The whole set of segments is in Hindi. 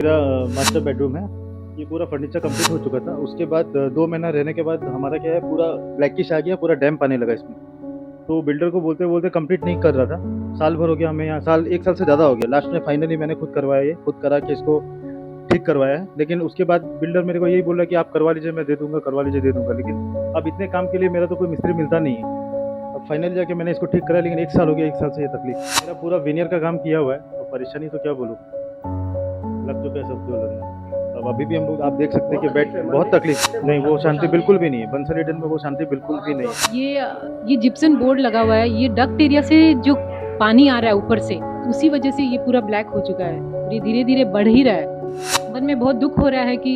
मास्टर बेडरूम है। ये पूरा फर्नीचर कंप्लीट हो चुका था। उसके बाद 2 महीना रहने के बाद हमारा क्या है, पूरा ब्लैकिश आ गया, पूरा डैम्प आने लगा इसमें। तो बिल्डर को बोलते-बोलते कंप्लीट नहीं कर रहा था। साल भर हो गया हमें यहाँ, 1 साल से ज़्यादा हो गया। लास्ट में फाइनली मैंने खुद करवाया, ये खुद करा के इसको ठीक करवाया है। लेकिन उसके बाद बिल्डर मेरे को यही बोल रहा है कि आप करवा लीजिए, मैं दे दूँगा, करवा लीजिए, दे दूँगा। लेकिन अब इतने काम के लिए मेरा तो कोई मिस्त्री मिलता नहीं है। अब फाइनली जाके मैंने इसको ठीक करा, लेकिन 1 साल हो गया, 1 साल से ये तकलीफ। मेरा पूरा विनियर का काम किया हुआ है, और परेशानी तो क्या बोलूँ, लग चुका है सब जो लगना है। अब अभी भी हम लोग आप देख सकते हैं कि बेड बहुत तकलीफ नहीं, वो शांति बिल्कुल भी नहीं है। बंसल ईडन में वो शांति बिल्कुल भी नहीं है। ये जिप्सन बोर्ड लगा हुआ है, ये डक्ट एरिया से जो पानी आ रहा है ऊपर से, उसी वजह से ये पूरा ब्लैक हो चुका है और ये धीरे धीरे बढ़ ही रहा है। मन में बहुत दुख हो रहा है कि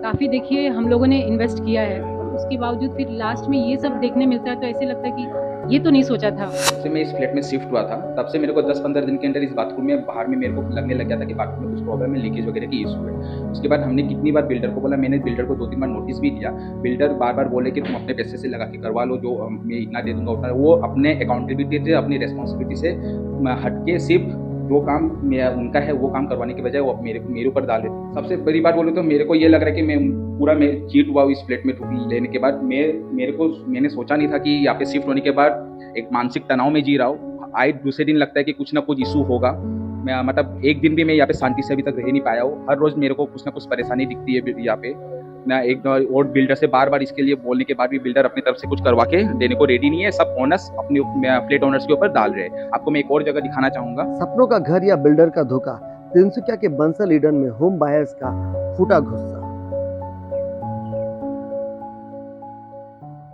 काफ़ी देखिए हम लोगों ने इन्वेस्ट किया है, उसके बावजूद फिर लास्ट में ये सब देखने मिलता है तो ऐसे लगता है कि ये तो नहीं सोचा था। जब से मैं इस फ्लैट में शिफ्ट हुआ था, तब से मेरे को 10-15 दिन के अंदर इस बाथरूम में बाहर में मेरे को लगने लग गया था कि बाथरूम में कुछ प्रॉब्लम है, लीकेज वगैरह की इशू है। उसके बाद हमने कितनी बार बिल्डर को बोला, मैंने बिल्डर को 2-3 बार नोटिस भी दिया। बिल्डर बार-बार बोले कि तुम अपने पैसे से लगा के करवा लो, जो मैं इतना दे दूँगा उतना। वो अपने अकाउंटेबिलिटी से, अपनी रिस्पॉन्सिबिलिटी से हट के सिर्फ जो काम उनका है वो काम करवाने के बजाय वो मेरे ऊपर डाल देते हैं। सबसे बड़ी बात बोलूँ तो मेरे को ये लग रहा है कि मैं चीट हुआ हूँ इस फ्लैट में लेने के बाद। मैंने सोचा नहीं था कि यहाँ पे शिफ्ट होने के बाद एक मानसिक तनाव में जी रहा हूँ। आए दूसरे दिन लगता है कि कुछ ना कुछ इशू होगा। मैं मतलब एक दिन भी मैं यहाँ पे शांति से अभी तक रह नहीं पाया हूँ। हर रोज़ मेरे को कुछ ना कुछ परेशानी दिखती है यहाँ पे। मैं एक और बिल्डर से बार-बार इसके लिए बोलने के बाद भी बिल्डर अपनी तरफ से कुछ करवा के देने को रेडी नहीं है। सब ओनर्स अपने फ्लैट ओनर्स के ऊपर डाल रहे हैं। आपको मैं एक और जगह दिखाना चाहूँगा। सपनों का घर या बिल्डर का धोखा, तिनसुकिया के बंसल ईडन में होम बायर्स का फूटा गुस्सा।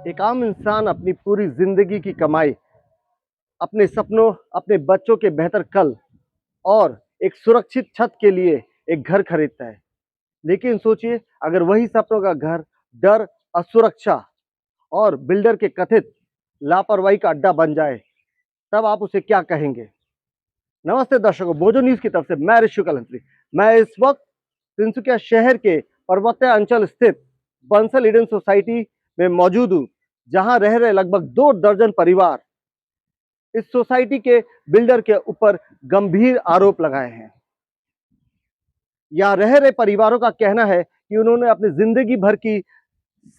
एक आम इंसान अपनी पूरी जिंदगी की कमाई, अपने सपनों, अपने बच्चों के बेहतर कल और एक सुरक्षित छत के लिए एक घर खरीदता है। लेकिन सोचिए, अगर वही सपनों का घर डर, असुरक्षा और बिल्डर के कथित लापरवाही का अड्डा बन जाए, तब आप उसे क्या कहेंगे? नमस्ते दर्शकों, मोजो न्यूज की तरफ से मैं ऋषि कलंत्री। मैं इस वक्त तिनसुकिया शहर के पर्वतीय अंचल स्थित बंसल ईडन सोसाइटी में मौजूद हूँ, जहां रह रहे लगभग 2 दर्जन परिवार इस सोसाइटी के बिल्डर के ऊपर गंभीर आरोप लगाए हैं। यहाँ रह रहे परिवारों का कहना है कि उन्होंने अपनी जिंदगी भर की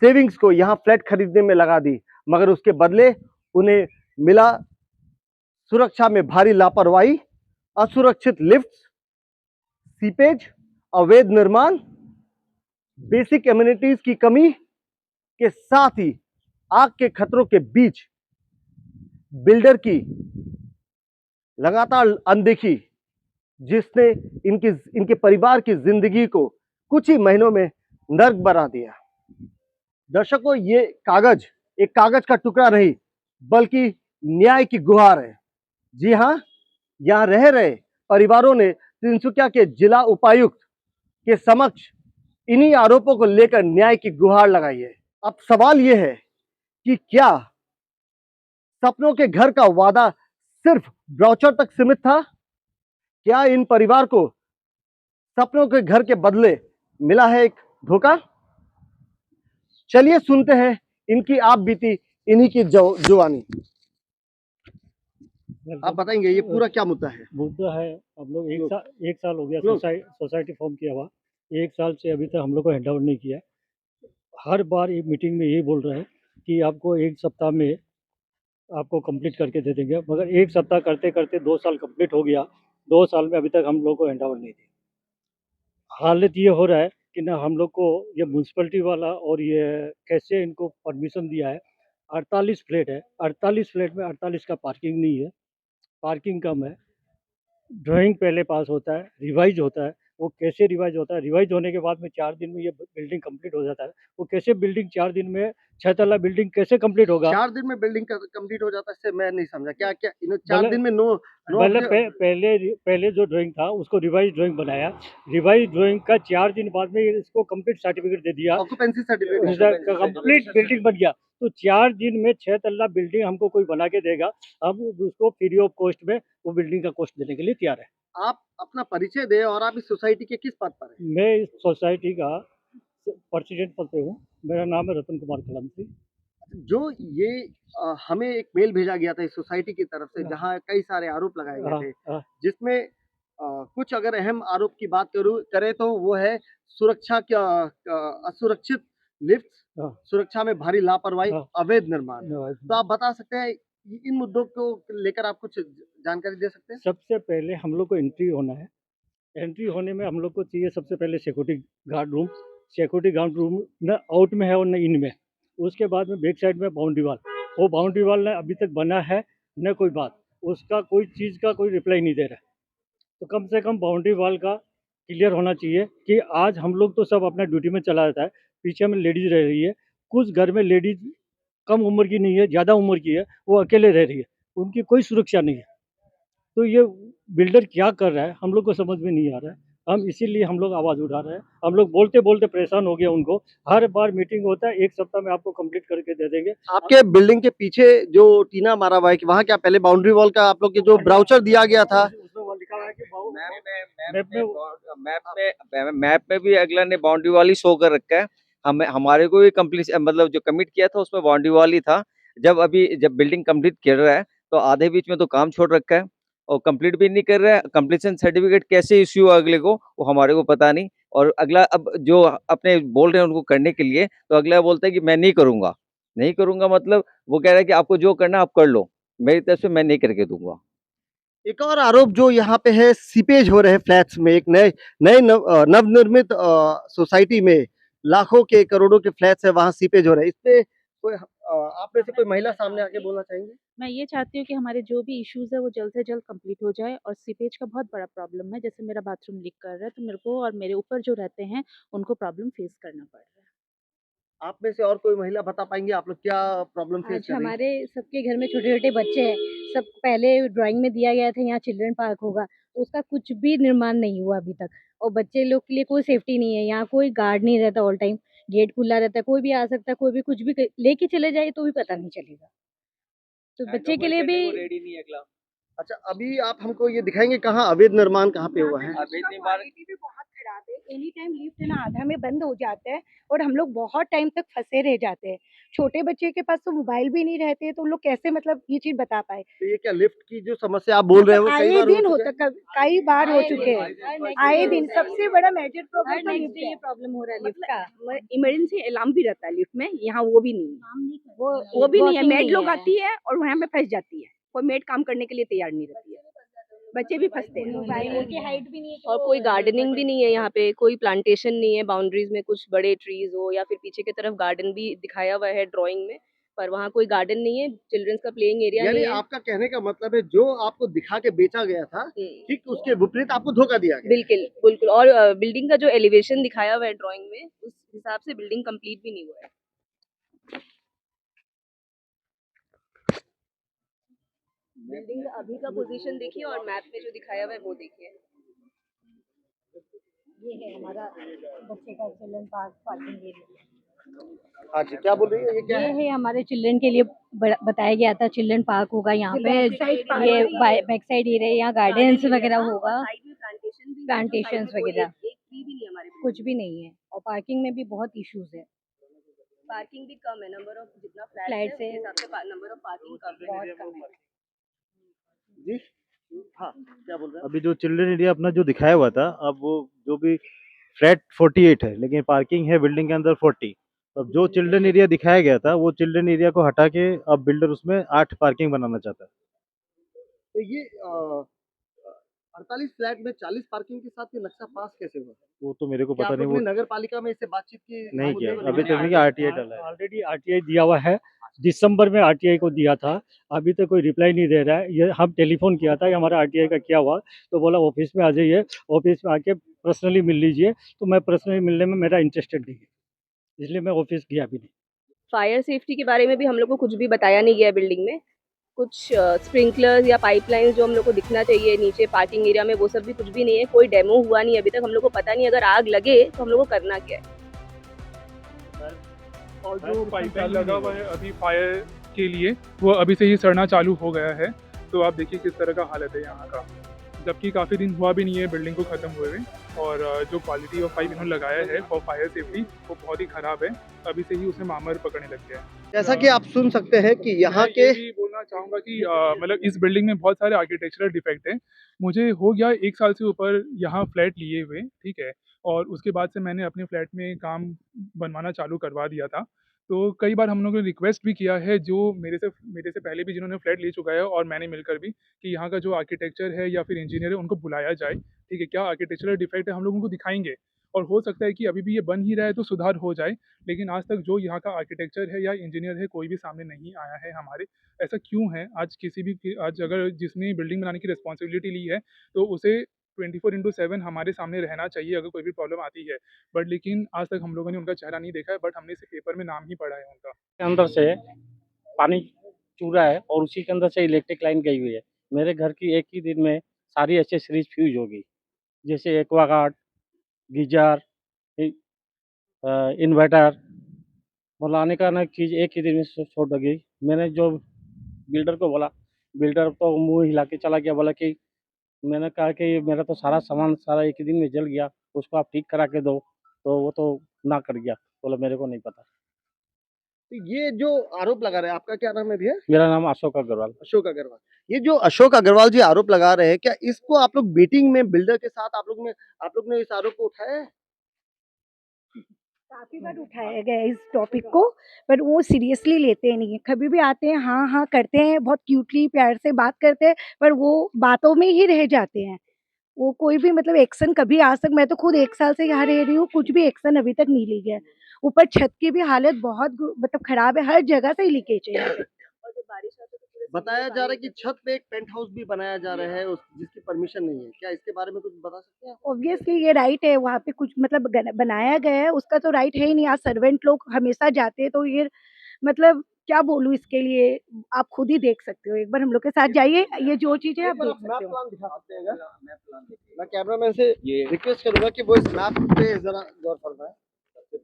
सेविंग्स को यहाँ फ्लैट खरीदने में लगा दी, मगर उसके बदले उन्हें मिला सुरक्षा में भारी लापरवाही, असुरक्षित लिफ्ट, सीपेज, अवैध निर्माण, बेसिक एमिनिटीज की कमी के साथ ही आग के खतरों के बीच बिल्डर की लगातार अनदेखी, जिसने इनके परिवार की जिंदगी को कुछ ही महीनों में नर्क बना दिया। दर्शकों, ये कागज एक कागज का टुकड़ा नहीं, बल्कि न्याय की गुहार है। जी हाँ, यहाँ रह रहे परिवारों ने तिनसुकिया के जिला उपायुक्त के समक्ष इन्हीं आरोपों को लेकर न्याय की गुहार लगाई है। अब सवाल यह है कि क्या सपनों के घर का वादा सिर्फ ब्राउचर तक सीमित था? क्या इन परिवार को सपनों के घर के बदले मिला है एक धोखा? चलिए सुनते हैं इनकी आप बीती, इन्हीं की जुबानी। आप बताएंगे ये पूरा क्या मुद्दा है? मुद्दा है, हम लोग एक साल हो गया सोसाइटी फॉर्म किया हुआ। 1 साल से अभी तक हम लोग को हैंड ओवर नहीं किया। हर बार एक मीटिंग में यही बोल रहे हैं कि आपको 1 सप्ताह में आपको कंप्लीट करके दे देंगे, मगर 1 सप्ताह करते करते 2 साल कंप्लीट हो गया। 2 साल में अभी तक हम लोग को हैंड ओवर नहीं दिया। हालत ये हो रहा है कि ना हम लोग को ये म्यूनसिपलिटी वाला और ये कैसे इनको परमिशन दिया है। 48 फ्लैट है, 48 फ्लैट में 48 का पार्किंग नहीं है, पार्किंग कम है। ड्राइंग पहले पास होता है, रिवाइज होता है। वो कैसे रिवाइज होता है? रिवाइज होने के बाद में 4 दिन में ये बिल्डिंग कंप्लीट हो जाता है। वो कैसे बिल्डिंग 4 दिन में 6 तल्ला बिल्डिंग कैसे कंप्लीट होगा? 4 दिन में बिल्डिंग कंप्लीट हो जाता है, इससे मैं नहीं समझा। क्या क्या इन्होंने 4 मतलब दिन में नो मतलब पहले जो ड्राइंग था उसको रिवाइज ड्राइंग बनाया। रिवाइज ड्राइंग का 4 दिन बाद में इसको कंप्लीट सर्टिफिकेट दे दिया, ऑक्यूपेंसी सर्टिफिकेट कंप्लीट बिल्डिंग बन गया। तो 4 दिन में 6 तल्ला बिल्डिंग हमको कोई बना के देगा, हम उसको फ्री ऑफ कॉस्ट में वो बिल्डिंग का कॉस्ट देने के लिए तैयार है। आप अपना परिचय दें और आप इस सोसाइटी के किस पद पर हैं? मैं इस सोसाइटी का प्रेसिडेंट पद पे हूँ। मेरा नाम है रतन कुमार कलंत्री। जो ये हमें एक मेल भेजा गया था इस सोसाइटी की तरफ से, जहां कई सारे आरोप लगाए गए थे, जिसमें कुछ अगर अहम आरोप की बात करें तो वो है सुरक्षा का असुरक्षित लिफ्ट, हाँ। सुरक्षा में भारी लापरवाही, हाँ। अवैध निर्माण। तो आप बता सकते हैं इन मुद्दों को लेकर आप कुछ जानकारी दे सकते हैं? सबसे पहले हम लोग को एंट्री होना है। एंट्री होने में हम लोग को चाहिए सबसे पहले security guard room. Security guard room न आउट में है और न इन में। उसके बाद में बैक साइड में बाउंड्री वाल। वो बाउंड्री वाल न अभी तक बना है न कोई बात। उसका कोई चीज़ का कोई रिप्लाई नहीं दे रहा है। तो कम से कम बाउंड्री वाल का क्लियर होना चाहिए कि आज हम लोग तो सब अपना ड्यूटी में चला जाता है, पीछे में लेडीज़ रह रही है। कुछ घर में लेडीज़ कम उम्र की नहीं है, ज़्यादा उम्र की है, वो अकेले रह रही है, उनकी कोई सुरक्षा नहीं है। तो ये बिल्डर क्या कर रहा है हम लोग को समझ में नहीं आ रहा है। हम इसीलिए हम लोग आवाज़ उठा रहे हैं। हम लोग बोलते बोलते परेशान हो गए उनको। हर बार मीटिंग होता है, 1 सप्ताह में आपको कंप्लीट करके दे देंगे। आपके बिल्डिंग के पीछे जो टीना मारा हुआ है कि वहाँ क्या पहले बाउंड्री वॉल का आप लोग के जो ब्राउचर दिया गया था, उसमें वो लिखा हुआ है कि मैप में भी अगला ने बाउंड्री वाल ही शो कर रखा है। हमारे को भी कंप्लीट मतलब जो कमिट किया था उसमें बाउंड्री वाल ही था। जब बिल्डिंग कंप्लीट कर रहा है तो आधे बीच में तो काम छोड़ रखा है और कंप्लीट भी नहीं कर रहा है। कंप्लीशन सर्टिफिकेट कैसे इश्यू हुआ अगले को वो हमारे को पता नहीं। और अगला अब जो अपने बोल रहे हैं उनको करने के लिए, तो अगला बोलता है कि मैं नहीं करूंगा। नहीं करूंगा मतलब वो कह रहा है कि आपको जो करना आप कर लो, मेरी तरफ से मैं नहीं करके दूंगा। एक और आरोप जो यहाँ पे है, सीपेज हो रहे हैं फ्लैट्स में। एक नए नवनिर्मित सोसाइटी में लाखों के करोड़ों के फ्लैट्स है, वहाँ सीपेज हो रहे हैं। इस पे कोई आप में से कोई महिला सामने आके बोलना चाहेंगे? मैं ये चाहती हूँ कि हमारे जो भी इश्यूज़ है वो जल्द से जल्द कंप्लीट हो जाए। और सीपेज का बहुत बड़ा प्रॉब्लम है। जैसे मेरा बाथरूम लीक कर रहा है, तो मेरे को और मेरे ऊपर जो रहते हैं उनको प्रॉब्लम फेस करना पड़ रहा है। आप में से और कोई महिला बता पाएंगे आप लोग क्या प्रॉब्लम फेस आज कर रही हैं? हमारे सबके घर में छोटे-छोटे बच्चे हैं। सब पहले ड्राइंग में दिया गया था यहाँ चिल्ड्रन पार्क होगा, उसका कुछ भी निर्माण नहीं हुआ अभी तक। और बच्चे लोग के लिए कोई सेफ्टी नहीं है, यहाँ कोई गार्ड नहीं रहता ऑल टाइम, गेट खुला रहता है, कोई भी आ सकता है, कोई भी कुछ भी लेके चले जाए तो भी पता नहीं चलेगा। तो बच्चे के लिए भी रेडी नहीं अगला। अच्छा, अभी आप हमको ये दिखाएंगे कहाँ अवैध निर्माण कहाँ पे हुआ है? अवैध निर्माण क्वालिटी भी बहुत खराब है। एनी टाइम लिफ्ट ना आधा में बंद हो जाता है और हम लोग बहुत टाइम तक फंसे रह जाते हैं। छोटे बच्चे के पास तो मोबाइल भी नहीं रहते, तो उन लोग कैसे मतलब ये चीज बता पाए। तो ये क्या लिफ्ट की जो समस्या आप बोल रहे हैं वो कई आए बार हो दिन चुका होता है? कई बार हो चुके हैं। आए दिन सबसे बड़ा मेजर प्रॉब्लम तो लिफ्ट ये है। प्रॉब्लम हो रहा है लिफ्ट का। इमरजेंसी अलार्म भी रहता है लिफ्ट में, यहाँ वो भी नहीं है। वो भी नहीं है। working मेड नहीं लोग है। आती है और वहाँ पे फंस जाती है। कोई मेड काम करने के लिए तैयार नहीं रहती है। बच्चे भी फंसते हैं। उनकी हाइट भी नहीं है कि और वो कोई गार्डनिंग भी नहीं है यहाँ पे, कोई प्लांटेशन नहीं है बाउंड्रीज में, कुछ बड़े ट्रीज हो या फिर पीछे की तरफ गार्डन भी दिखाया हुआ है ड्राइंग में, पर वहाँ कोई गार्डन नहीं है, चिल्ड्रंस का प्लेइंग एरिया यानी नहीं है। आपका कहने का मतलब है जो आपको दिखा के बेचा गया था, ठीक उसके विपरीत आपको धोखा दिया गया। बिल्कुल बिल्कुल। और बिल्डिंग का जो एलिवेशन दिखाया हुआ है ड्राइंग में, उस हिसाब से बिल्डिंग कंप्लीट भी नहीं हुआ है। बिल्डिंग का अभी का पोजीशन देखिए और मैप में जो दिखाया हुआ है वो देखिए। ये है हमारा बच्चे का चिल्ड्रन पार्क पार्किंग एरिया। हाँ जी, क्या बोल रही है? ये क्या ये है? है हमारे चिल्ड्रन के लिए बताया गया था, चिल्ड्रन पार्क होगा यहाँ पे। ये बैक साइड एरिया, यहाँ गार्डन्स वगैरह होगा, साइड में प्लांटेशंस वगैरह एक ट्री भी नहीं है हमारे। कुछ भी नहीं है। और पार्किंग में भी बहुत इश्यूज है। पार्किंग भी कम है, नंबर ऑफ जितना Flats फ्लैट्स है है, उसके हिसाब से नंबर ऑफ पार्किंग कम है। बहुत कम है। जी हाँ, क्या बोल रहे हैं? अभी जो चिल्ड्रन एरिया अपना जो दिखाया हुआ था, अब वो जो भी फ्लैट 48 है, लेकिन पार्किंग है बिल्डिंग के अंदर 40। अब जो चिल्ड्रन एरिया दिखाया गया था, वो चिल्ड्रन एरिया को हटा के अब बिल्डर उसमें 8 पार्किंग बनाना चाहता है। तो ये 48 फ्लैट में 40 पार्किंग के साथ ये नक्शा पास कैसे हुआ? वो तो मेरे को क्या पता आप नहीं, लोगों वो ने नगर पालिका में इससे बातचीत की? नहीं किया मुद्दे को अभी लेकर? तक। नहीं आरटीआई डाला है। ऑलरेडी आरटीआई दिया हुआ है, दिसंबर में आरटीआई को दिया था, अभी तक कोई रिप्लाई नहीं दे रहा है। ये हम टेलीफोन किया था कि हमारा आरटीआई का क्या हुआ, तो बोला ऑफिस में आ जाइए, ऑफिस में आके पर्सनली मिल लीजिए। तो मैं पर्सनली मिलने में मेरा इंटरेस्टेड नहीं है, इसलिए मैं ऑफिस गया भी नहीं। फायर सेफ्टी के बारे में भी हम लोग को कुछ भी बताया नहीं गया बिल्डिंग में। कुछ स्प्रिंकलर्स या पाइपलाइंस जो हम लोग को दिखना चाहिए नीचे पार्किंग एरिया में, वो सब भी कुछ भी नहीं है। कोई डेमो हुआ नहीं अभी तक, हम लोग को पता नहीं अगर आग लगे तो हम लोग को करना क्या है। और जो पाइपलाइन लगा हुआ है अभी फायर के लिए, वो अभी से ही सड़ना चालू हो गया है। तो आप देखिए किस तरह का हालत है यहाँ का। जबकि काफ़ी दिन हुआ भी नहीं है बिल्डिंग को ख़त्म हुए हुए। और जो क्वालिटी ऑफ पाइप इन्होंने लगाया है फॉर फायर सेफ्टी वो बहुत ही ख़राब है। अभी से ही उसमें मामर पकड़ने लग गया है। जैसा कि आप सुन सकते हैं कि यहाँ मैं के ये भी बोलना चाहूँगा कि मतलब इस बिल्डिंग में बहुत सारे आर्किटेक्चरल डिफेक्ट हैं। मुझे हो गया 1 साल से ऊपर यहाँ फ्लैट लिए हुए, ठीक है? और उसके बाद से मैंने अपने फ्लैट में काम बनवाना चालू करवा दिया था। तो कई बार हम लोगों ने रिक्वेस्ट भी किया है जो मेरे से पहले भी जिन्होंने फ्लैट ले चुका है और मैंने मिलकर भी, कि यहाँ का जो आर्किटेक्चर है या फिर इंजीनियर है उनको बुलाया जाए, ठीक है? क्या आर्किटेक्चरल डिफेक्ट है हम लोग उनको दिखाएँगे और हो सकता है कि अभी भी ये बन ही रहा है तो सुधार हो जाए। लेकिन आज तक जो यहाँ का आर्किटेक्चर है या इंजीनियर है कोई भी सामने नहीं आया है हमारे। ऐसा क्यों है? आज अगर जिसने बिल्डिंग बनाने की रिस्पॉन्सिबिलिटी ली है तो उसे 24/7 हमारे सामने रहना चाहिए अगर कोई भी प्रॉब्लम आती है। बट लेकिन आज तक हम लोगों ने उनका चेहरा नहीं देखा है, बट हमने सिर्फ़ पेपर में नाम ही पढ़ा है उनका। के अंदर से पानी चू रहा है और उसी के अंदर से इलेक्ट्रिक लाइन गई हुई है। मेरे घर की एक ही दिन में सारी एक्सेसरीज फ्यूज हो गई, जैसे एक्वागार्ड, गीजर, इन्वर्टर, मतलब आने का ना चीज़ एक ही दिन में छोड़ गई। मैंने जो बिल्डर को बोला, बिल्डर तो मुंह हिला के चला गया, बोला कि मैंने कहा कि मेरा तो सारा सामान सारा एक ही दिन में जल गया, उसको आप ठीक करा के दो, तो वो तो ना कर गया, बोला मेरे को नहीं पता। तो ये जो आरोप लगा रहे हैं, आपका क्या नाम है भैया? मेरा नाम अशोक अग्रवाल। अशोक अग्रवाल। ये जो अशोक अग्रवाल जी आरोप लगा रहे हैं, क्या इसको आप लोग मीटिंग में बिल्डर के साथ आप लोग ने इस आरोप को उठाया है? काफ़ी बार उठाया गया है इस टॉपिक को, पर वो सीरियसली लेते नहीं हैं। कभी भी आते हैं, हाँ, हाँ करते हैं, बहुत क्यूटली प्यार से बात करते हैं, पर वो बातों में ही रह जाते हैं। वो कोई भी मतलब एक्शन कभी आज तक, मैं तो खुद 1 साल से यहाँ रह रही हूँ, कुछ भी एक्शन अभी तक नहीं ली गया। ऊपर छत की भी हालत बहुत मतलब खराब है, हर जगह से लीकेज है यहाँ पे। और जब बारिश आती है तो पूरे बताया सीधे जा रहा पानी है कि छत पे एक पेंट हाउस भी बनाया जा रहा है जिसकी परमिशन नहीं है। क्या इसके बारे में कुछ बता सकते हैं आप? ऑब्वियसली ये राइट है, वहाँ पे कुछ मतलब बनाया गया है, उसका तो राइट है ही नहीं। आज सर्वेंट लोग हमेशा जाते हैं, तो ये मतलब क्या बोलूँ इसके लिए, आप खुद ही देख सकते हो। एक बार हम लोग के साथ जाइए, ये जो चीज़ है आप देख सकते हो। प्लान दिखा सकते हैं क्या? मैं कैमरामैन से ये रिक्वेस्ट करूंगा कि वो इस मैप पे जरा गौर फरमाएं। सबसे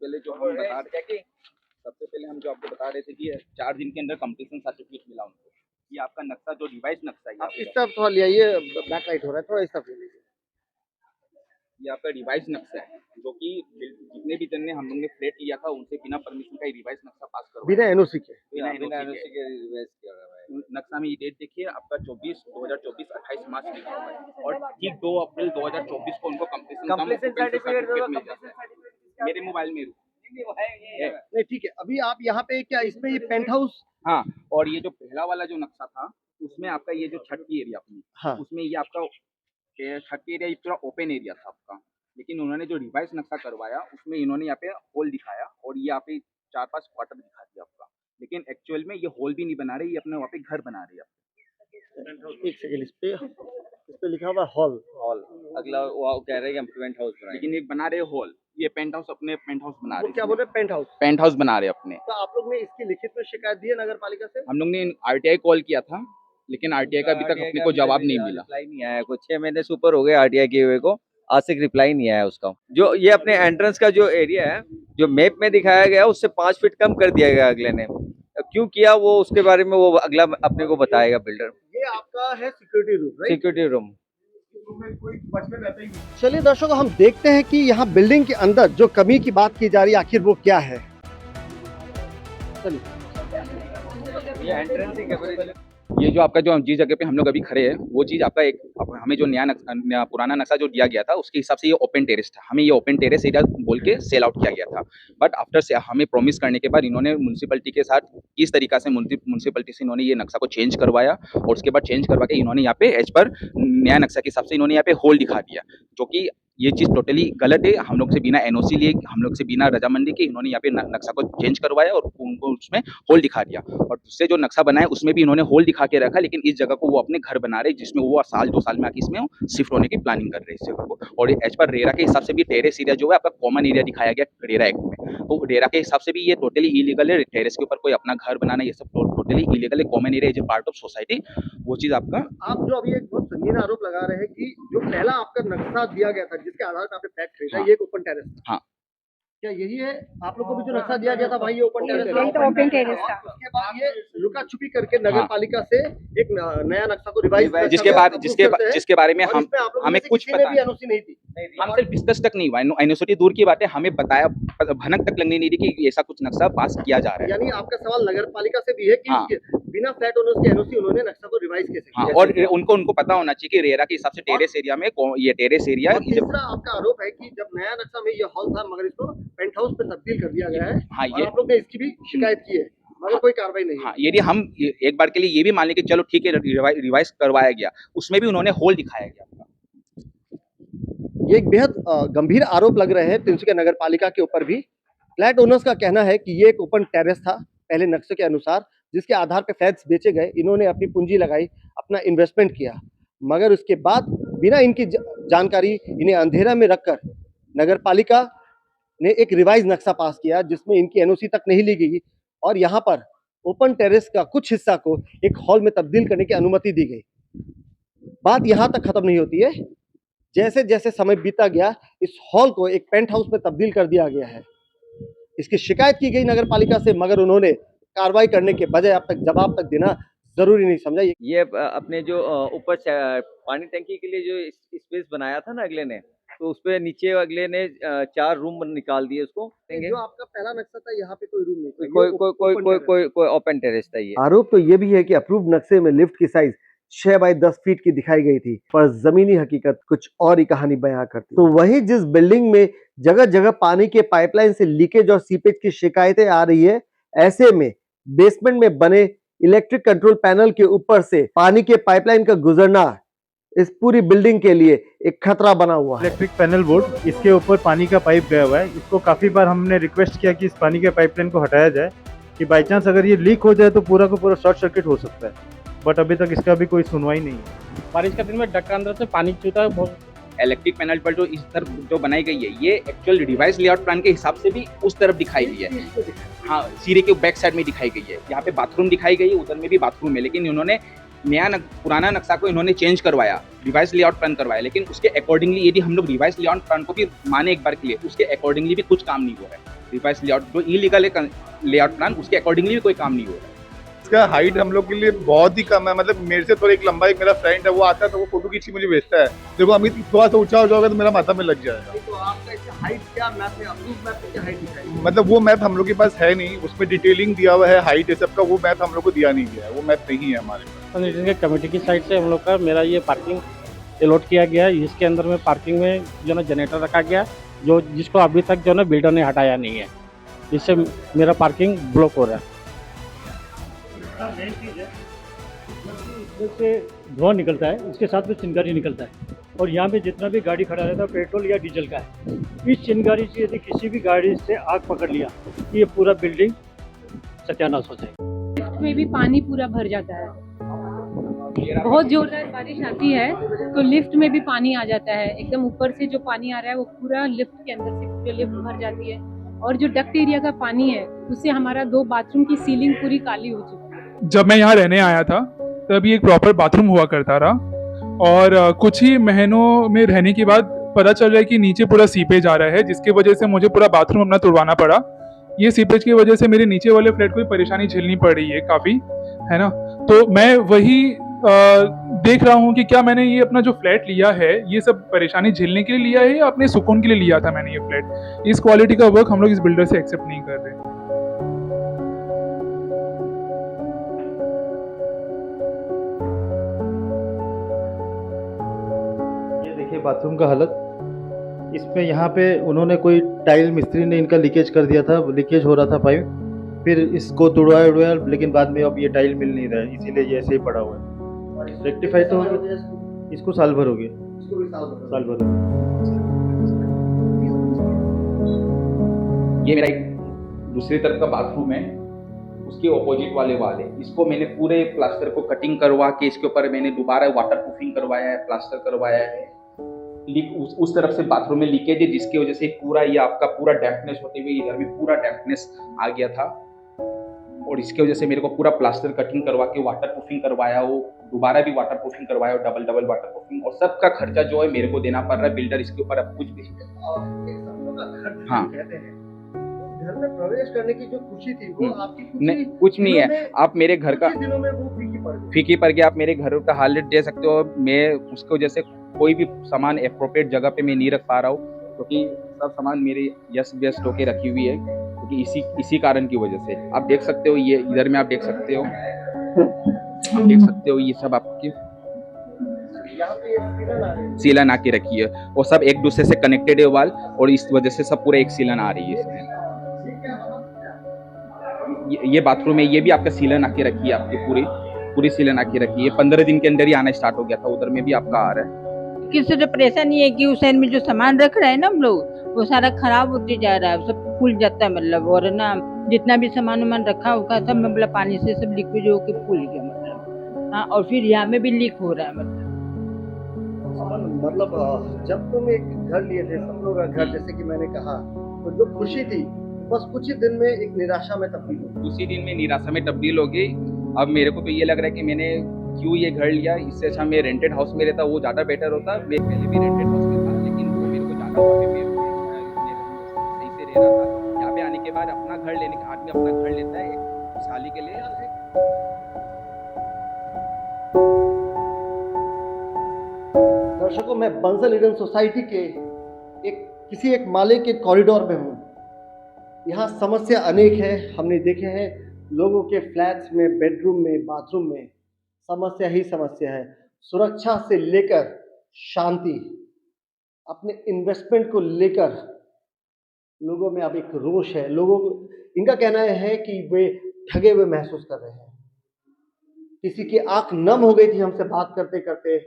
पहले हम जो आपको बता रहे थे कि 4 दिन के अंदर कंप्लीशन सर्टिफिकेट मिला उनको। ये आपका नक्शा जो रिवाइज़ नक्शा है, आप इस तरफ थोड़ा ले आइए, बैक लाइट हो रहा है, थोड़ा इस तरफ ले लीजिए। ये आपका रिवाइज़ नक्शा है, जो कि जितने भी जन ने हम लोग ने फ्लैट लिया था उनसे बिना परमिशन का ये रिवाइज़ नक्शा पास करवाया। बिना एनओसी के। बिना एनओसी के रिवाइज़ किया हुआ है। नक्शा में ये डेट देखिए आपका 2024 28 मार्च लिखा हुआ है और ठीक 2 अप्रैल 2024 को उनको कंप्लीशन सर्टिफिकेट मिल जाता है। मेरे मोबाइल में है। नहीं ठीक है, अभी आप यहाँ पे क्या इसमें ये पेंट हाउस? हाँ, और ये जो पहला वाला जो नक्शा था उसमें आपका ये जो छत की एरिया अपनी, हाँ। उसमें ये आपका छत की एरिया ये पूरा ओपन एरिया था आपका। लेकिन उन्होंने जो रिवाइज नक्शा करवाया उसमें इन्होंने यहाँ पे होल दिखाया और ये यहाँ पे 4-5 क्वार्टर दिखा दिया आपका। लेकिन एक्चुअल में ये होल भी नहीं बना रहे, ये अपने वहाँ पे घर बना रहे हैं। एक सेकंड, इस पे लिखा हुआ है हॉल। अगला वो कह रहे हैं कि हम पेंट हाउस बनाएंगे। लेकिन ये बना रहे हॉल, ये पेंट हाउस अपने पेंट हाउस बना रहे वो क्या बोल रहे हैं? Paint house. पेंट हाउस बना रहे अपने। तो आप लोग ने इसकी लिखित में शिकायत दी है नगर पालिका से? हम लोग ने आरटीआई कॉल किया था, लेकिन आरटीआई का अभी तक अपने को जवाब नहीं मिला। रिप्लाई नहीं आया, कुछ 6 महीने से ऊपर हो गए आरटीआई किए हुए को, आज तक रिप्लाई नहीं आया उसका। जो ये अपने एंट्रेंस का जो एरिया है जो मैप में दिखाया गया उससे 5 फीट कम कर दिया गया अगले ने। क्यों किया वो उसके बारे में वो अगला अपने को बताएगा बिल्डर। ये आपका है security room, right? Security room. चलिए दर्शकों, हम देखते हैं कि यहाँ बिल्डिंग के अंदर जो कमी की बात की जा रही है आखिर वो क्या है। ये एंट्रेंस ही कवरेज। ये जो आपका जो जिस जगह पे हम लोग अभी खड़े हैं वो चीज़ आपका हमें जो पुराना नक्शा जो दिया गया था उसके हिसाब से ये ओपन टेरेस था। हमें ये ओपन टेरेस एरिया बोल के सेल आउट किया गया था। बट आफ्टर से हमें प्रॉमिस करने के बाद इन्होंने म्यूनसिपलिटी के साथ किस तरीका से म्यूनसिपलिटी से इन्होंने ये नक्शा को चेंज करवाया और उसके बाद चेंज करवा के इन्होंने यहाँ पे एज पर नया नक्शा के हिसाब से इन्होंने यहाँ पे होल दिखा दिया, जो कि ये चीज़ टोटली गलत है। हम लोग से बिना एनओसी लिए, हम लोग से बिना रजामंदी के इन्होंने यहाँ पे नक्शा को चेंज करवाया और उनको उसमें होल दिखा दिया। और दूसरे जो नक्शा बनाया उसमें भी इन्होंने होल दिखा के रखा, लेकिन इस जगह को वो अपने घर बना रहे जिसमें वो साल 2 साल में आके इसमें शिफ्ट होने की प्लानिंग कर रहे हैं इस जगह को। और एज पर रेरा के हिसाब से भी टेरेस एरिया जो है आपका कॉमन एरिया दिखाया गया रेरा एक्ट में, तो रेरा के हिसाब से भी ये टोटली इलीगल है। टेरेस के ऊपर कोई अपना घर बनाना ये सब टोटली इलीगल है। Common area is a part of society, वो चीज़ आपका। आप जो अभी एक बहुत संगीन आरोप लगा रहे हैं कि जो पहला आपका नक्शा दिया गया था जिसके आधार पर आपने फ्लैट खरीदा, हाँ। ये एक ओपन टेरेस था। हाँ। क्या यही है आप लोग को भी जो नक्शा दिया गया था भाई, ये ओपन टेरेस यही तो ओपन टेरेस था। उसके बाद ये लुका छुपी करके नगर हाँ। पालिका से एक नया नक्शा को रिवाइज जिसके बारे में हम हमें कुछ पता भी एनओसी नहीं थी। हम सिर्फ डिस्कस तक नहीं हुआ, यूनिवर्सिटी दूर की बात है, हमें बताया भनक तक लगनी नहीं थी कि ऐसा कुछ नक्शा पास किया जा रहा है। यानी आपका सवाल नगर पालिका से भी है कि हाँ। बिना फ्लैट ओनर्स के एनओसी उन्होंने नक्शा को रिवाइज कैसे हाँ, किया? और उनको पता होना चाहिए कि रेरा के हिसाब से टेरेस एरिया में ये टेरेस एरिया और तीसरा आपका आरोप है कि जब नया नक्शा में ये हॉल था मगर इसको पेंट हाउस पे तब्दील कर दिया गया है। हाँ, और ये आप लोग ने इसकी भी शिकायत की है मगर कोई कार्रवाई नहीं। हाँ, यदि हम एक बार के लिए ये भी मान लें कि चलो ठीक है रिवाइज करवाया गया, उसमें भी उन्होंने होल दिखाया गया। ये एक बेहद गंभीर आरोप लग रहे हैं तिनसुकिया नगर पालिका के ऊपर भी। फ्लैट ओनर्स का कहना है कि ये एक ओपन टेरेस था पहले नक्शे के अनुसार, जिसके आधार पर फ्लैट्स बेचे गए, इन्होंने अपनी पूंजी लगाई, अपना इन्वेस्टमेंट किया, मगर उसके बाद बिना इनकी जानकारी इन्हें अंधेरा में रखकर नगर पालिका ने एक रिवाइज नक्शा पास किया जिसमें इनकी एनओसी तक नहीं ली गई और यहाँ पर ओपन टेरेस का कुछ हिस्सा को एक हॉल में तब्दील करने की अनुमति दी गई। बात यहाँ तक खत्म नहीं होती है, जैसे जैसे समय बीता गया इस हॉल को एक पेंट हाउस में तब्दील कर दिया गया है। इसकी शिकायत की गई नगर पालिका से मगर उन्होंने कार्रवाई करने के बजाय अब तक जवाब तक देना जरूरी नहीं समझा। ये अपने जो ऊपर पानी टंकी के लिए जो स्पेस बनाया था ना अगले ने, तो उस पे नीचे अगले ने 4 रूम निकाल दिए उसको। जो आपका पहला नक्शा था यहाँ पे कोई रूम नहीं था, कोई ओपन टेरेस था ये। आरोप तो ये भी है कि अप्रूव नक्शे में लिफ्ट की साइज 6 बाई 10 फीट की दिखाई गई थी, पर जमीनी हकीकत कुछ और ही कहानी बयां करती। तो वही जिस बिल्डिंग में जगह जगह पानी के पाइपलाइन से लीकेज और सीपेज की शिकायतें आ रही है, ऐसे में बेसमेंट में बने इलेक्ट्रिक कंट्रोल पैनल के ऊपर से पानी के पाइपलाइन का गुजरना इस पूरी बिल्डिंग के लिए एक खतरा बना हुआ है। इलेक्ट्रिक पैनल बोर्ड, इसके ऊपर पानी का पाइप गया हुआ है। इसको काफ़ी बार हमने रिक्वेस्ट किया कि इस पानी के पाइपलाइन को हटाया जाए कि बाई चांस अगर ये लीक हो जाए तो पूरा का पूरा शॉर्ट सर्किट हो सकता है, बट अभी तक इसका भी कोई सुनवाई नहीं है। बारिश का दिन में डक के अंदर से पानी चूता है बहुत। इलेक्ट्रिक पैनल पर जो इस तरफ जो बनाई गई है, ये एक्चुअल रिवाइज लेआउट प्लान के हिसाब से भी उस तरफ दिखाई गई है। हाँ, सीढ़ी के बैक साइड में दिखाई गई है। यहाँ पे बाथरूम दिखाई गई है, उधर में भी बाथरूम है, लेकिन इन्होंने पुराना नक्शा को इन्होंने चेंज करवाया, रिवाइज लेआउट प्लान करवाया, लेकिन उसके अकॉर्डिंगली यदि हम लोग रिवाइज लेआउट प्लान को भी माने एक बार के लिए, उसके अकॉर्डिंगली भी कुछ काम नहीं हो रहा है। रिवाइज लेआउट जो इलीगल है लेआउट प्लान, उसके अकॉर्डिंगली भी कोई काम नहीं हो रहा है। इसका हाइट हम लोग के लिए बहुत ही कम है, मतलब मेरे से थोड़ा एक लंबा एक मेरा फ्रेंड है, वो आता है तो वो फोटो खींच के मुझे भेजता है, देखो अमित थोड़ा सा ऊंचा हो जाओगे तो मेरा माथा में लग जाएगा। तो आपका इसका हाइट क्या मैप है, अप्रूव मैप पे क्या हाइट दिखाई? मतलब वो मैप हम लोग के पास है नहीं, उसमें डिटेलिंग दिया हुआ है हाइट ये सब का, वो मैप हम लोग को दिया नहीं गया है, वो मैप नहीं है हमारे पास। कमेटी की साइड से हम लोग का मेरा ये पार्किंग अलॉट किया गया, इसके अंदर में पार्किंग में जो ना जनरेटर रखा गया, जो जिसको अभी तक जो ना बिल्डर ने हटाया नहीं है, जिससे मेरा पार्किंग ब्लॉक हो रहा है। मेन चीज़ है इसमें से धुआं निकलता है, इसके साथ में चिंगारी निकलता है, और यहाँ पे जितना भी गाड़ी खड़ा रहता है पेट्रोल या डीजल का है। इस चिंगारी से यदि किसी भी गाड़ी से आग पकड़ लिया तो ये पूरा बिल्डिंग सत्यानाश हो जाएगी। लिफ्ट में भी पानी पूरा भर जाता है, बहुत जोरदार बारिश आती है तो लिफ्ट में भी पानी आ जाता है। एकदम ऊपर से जो पानी आ रहा है वो पूरा लिफ्ट के अंदर से पूरी लिफ्ट भर जाती है, और जो डक्ट एरिया का पानी है उससे हमारा 2 बाथरूम की सीलिंग पूरी काली हो चुकी है। जब मैं यहाँ रहने आया था तब ये एक प्रॉपर बाथरूम हुआ करता था, और कुछ ही महीनों में रहने के बाद पता चल रहा है कि नीचे पूरा सीपेज आ रहा है, जिसकी वजह से मुझे पूरा बाथरूम अपना तुड़वाना पड़ा। ये सीपेज की वजह से मेरे नीचे वाले फ्लैट को भी परेशानी झेलनी पड़ रही है काफ़ी, है ना। तो मैं वही देख रहा हूँ कि क्या मैंने ये अपना जो फ्लैट लिया है ये सब परेशानी झेलने के लिए लिया है या अपने सुकून के लिए लिया था मैंने ये फ्लैट। इस क्वालिटी का वर्क हम लोग इस बिल्डर से एक्सेप्ट नहीं कर रहे। बाथरूम का हालत, इसमें यहाँ पे उन्होंने कोई टाइल मिस्त्री ने इनका लीकेज कर दिया था, लीकेज हो रहा था पाइप, फिर इसको तुड़वाया उड़वाया, लेकिन बाद में अब ये टाइल मिल नहीं रहा है, इसीलिए ये ऐसे ही पड़ा हुआ है। रेक्टिफाई तो इसको साल भर हो गया, साल भर। ये मेरा एक दूसरी तरफ का बाथरूम है, उसके ऑपोजिट वाले वाल है। इसको मैंने पूरे प्लास्टर को कटिंग करवा के इसके ऊपर मैंने दोबारा वाटर प्रूफिंग करवाया है, प्लास्टर करवाया है। उस तरफ से बाथरूम में लीकेज है, जिसकी वजह से पूरा ये आपका पूरा डैम्पनेस होते हुए इधर भी पूरा डैम्पनेस आ गया था, और इसकी वजह से मेरे को पूरा प्लास्टर कटिंग करवा के वाटर प्रूफिंग करवाया, वो दोबारा भी वाटर प्रूफिंग करवाया, और डबल वाटर प्रूफिंग, और सबका खर्चा जो है मेरे को देना पड़ रहा है। बिल्डर इसके ऊपर अब कुछ भी हाँ घर में प्रवेश करने की जो खुशी थी वो आपकी खुशी नहीं, कुछ नहीं दिनों है। में, आप मेरे घर का कुछ ही दिनों में वो फीकी पड़ गई। फीकी पड़ गया। आप मेरे घर का हालत दे सकते हो। मैं उसकी वजह से कोई भी सामान एप्रोप्रिएट जगह पे मैं नहीं रख पा रहा हूँ, क्योंकि सब सामान मेरे यस व्यस्त होके रखी हुई है, क्योंकि इसी कारण की वजह से। आप देख सकते हो, ये इधर में आप देख सकते हो, ये सब आपकी यहाँ पे एक सीलन आ रही है। सीलन आके रखी है, और सब एक दूसरे से कनेक्टेड है वाल, और इस वजह से सब पूरा एक सीलन आ रही है इसमें। ये बाथरूम है, ये भी आपका सीलन आके रखी है, आपकी पूरी सीलन आके रखी है। 15 दिन के अंदर ही आना स्टार्ट हो गया था, उधर में भी आपका आ रहा है। किसी से परेशान नहीं है कि उस साइड में जो सामान रख रहे हैं ना हम लोग, वो सारा खराब होते जा रहा है, सब फूल जाता है मतलब। और ना जितना भी सामान वामान रखा होगा सब मतलब पानी से सब लिक्विड होके फूल गया मतलब। हाँ, और फिर यहाँ में भी लीक हो रहा है मतलब जब तुम एक घर लिए थे, सपनों का घर, जैसे कि मैंने कहा, तो जो खुशी थी बस कुछ ही दिन में एक निराशा में तब्दील हो गई। उसी दिन में निराशा में तब्दील हो गई। अब मेरे को तो ये लग रहा है कि मैंने क्यों ये घर लिया, इससे अच्छा मैं रेंटेड हाउस में रहता, वो ज़्यादा बेटर होता। मैं पहले भी रेंटेड हाउस में था, लेकिन वो मेरे को ज़्यादा वहाँ पे सही से रह रहा था। यहाँ पे आने के बाद अपना घर लेने का आदमी अपना घर लेता है एक खुशहाली के लिए। दर्शकों, मैं बंसल ईडन सोसाइटी के किसी एक माले के कॉरिडोर में हूँ। यहाँ समस्या अनेक है। हमने देखे हैं लोगों के फ्लैट्स में, बेडरूम में, बाथरूम में समस्या ही समस्या है। सुरक्षा से लेकर शांति, अपने इन्वेस्टमेंट को लेकर लोगों में अब एक रोष है। इनका कहना है कि वे ठगे हुए महसूस कर रहे हैं। किसी की आंख नम हो गई थी हमसे बात करते करते।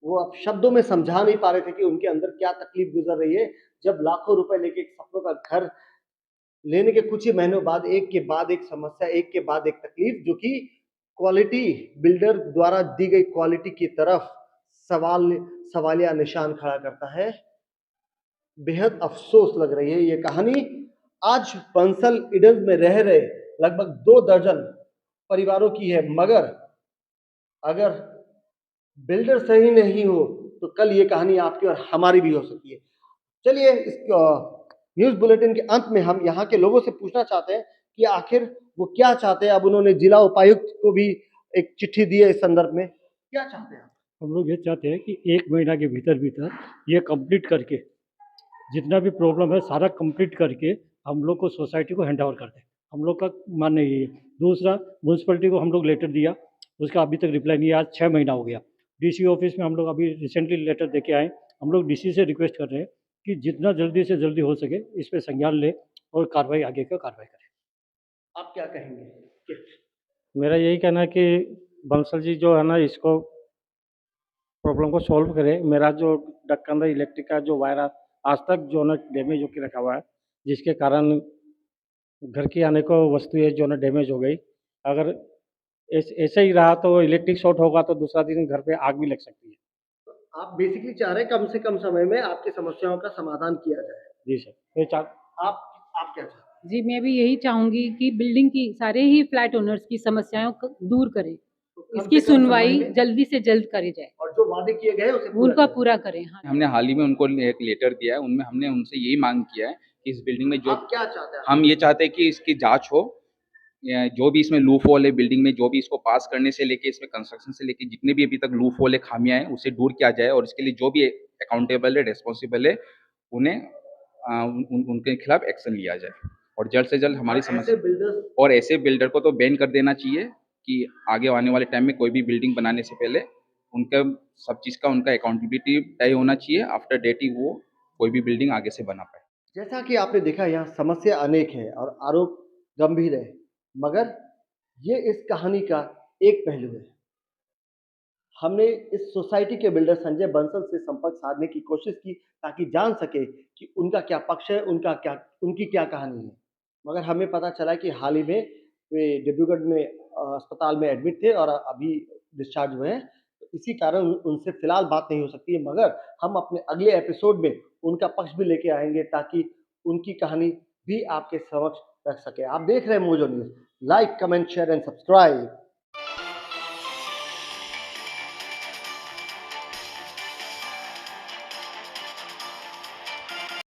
वो अब शब्दों में समझा नहीं पा रहे थे कि उनके अंदर क्या तकलीफ गुजर रही है, जब लाखों रुपए लेके एक सपनों का घर लेने के कुछ ही महीनों बाद एक के बाद एक समस्या, एक के बाद एक तकलीफ, जो कि क्वालिटी बिल्डर द्वारा दी गई क्वालिटी की तरफ सवालिया निशान खड़ा करता है। बेहद अफसोस लग रही है ये कहानी। आज बंसल ईडन में रह रहे लगभग 2 दर्जन परिवारों की है, मगर अगर बिल्डर सही नहीं हो तो कल ये कहानी आपकी और हमारी भी हो सकती है। चलिए, इस न्यूज़ बुलेटिन के अंत में हम यहाँ के लोगों से पूछना चाहते हैं कि आखिर वो क्या चाहते हैं। अब उन्होंने जिला उपायुक्त को भी एक चिट्ठी दी है इस संदर्भ में। क्या चाहते हैं? हम लोग ये चाहते हैं कि 1 महीना के भीतर ये कंप्लीट करके, जितना भी प्रॉब्लम है सारा कंप्लीट करके हम लोग को सोसाइटी को हैंड ओवर कर दें। हम लोग का मानना ये है। दूसरा, म्यूनसिपलिटी को हम लोग लेटर दिया, उसका अभी तक रिप्लाई नहीं है। आज 6 महीना हो गया। डीसी ऑफिस में हम लोग अभी रिसेंटली लेटर दे के आए। हम लोग डीसी से रिक्वेस्ट कर रहे हैं कि जितना जल्दी से जल्दी हो सके इस पर संज्ञान ले और कार्रवाई आगे का कार्रवाई करें। आप क्या कहेंगे? मेरा यही कहना है कि बंसल जी जो है ना, इसको प्रॉब्लम को सॉल्व करे। मेरा जो ढक्कन इलेक्ट्रिक का जो वायर आज तक जो ना डैमेज होकर रखा हुआ है, जिसके कारण घर की आने को वस्तु है जो ना डैमेज हो गई। अगर ऐसे ही रहा तो इलेक्ट्रिक शॉर्ट होगा तो दूसरा दिन घर पे आग भी लग सकती है। आप बेसिकली चाह रहे हैं कम से कम समय में आपकी समस्याओं का समाधान किया जाए। जी सर। आप क्या चाहते हैं? जी, मैं भी यही चाहूंगी कि बिल्डिंग की सारे ही फ्लैट ओनर्स की समस्याओं को दूर करें, इसकी सुनवाई जल्दी से जल्द करी जाए और जो वादे किए गए उसे उनका पूरा करें। हाँ, हमने हाल ही में उनको एक लेटर दिया है, उनमें हमने उनसे यही मांग किया है कि इस बिल्डिंग में जो आप क्या चाहते हैं? हम ये चाहते हैं कि इसकी जांच हो। जो भी इसमें लूप होल है बिल्डिंग में, जो भी इसको पास करने से लेके इसमें कंस्ट्रक्शन से लेके जितने भी अभी तक लूप होल है, खामियां हैं, उसे दूर किया जाए। और इसके लिए जो भी अकाउंटेबल है, रिस्पॉन्सिबल है, उन्हें उनके खिलाफ एक्शन लिया जाए और जल्द से जल्द हमारी समस्या। और ऐसे बिल्डर को तो बैन कर देना चाहिए कि आगे आने वाले टाइम में कोई भी बिल्डिंग बनाने से पहले उनका सब चीज़ का उनका अकाउंटेबिलिटी तय होना चाहिए। आफ्टर डेट ही वो कोई भी बिल्डिंग आगे से बना पाए। जैसा कि आपने देखा, यहाँ समस्या अनेक है और आरोप गंभीर है, मगर ये इस कहानी का एक पहलू है। हमने इस सोसाइटी के बिल्डर संजय बंसल से संपर्क साधने की कोशिश की ताकि जान सके कि उनका क्या पक्ष है, उनकी क्या कहानी है, मगर हमें पता चला कि हाल ही में वे डिब्रूगढ़ में अस्पताल में एडमिट थे और अभी डिस्चार्ज हुए हैं। तो इसी कारण उनसे फिलहाल बात नहीं हो सकती है, मगर हम अपने अगले एपिसोड में उनका पक्ष भी लेके आएंगे ताकि उनकी कहानी भी आपके समक्ष रख सके। आप देख रहे हैं mojo news. Like, comment, share and subscribe.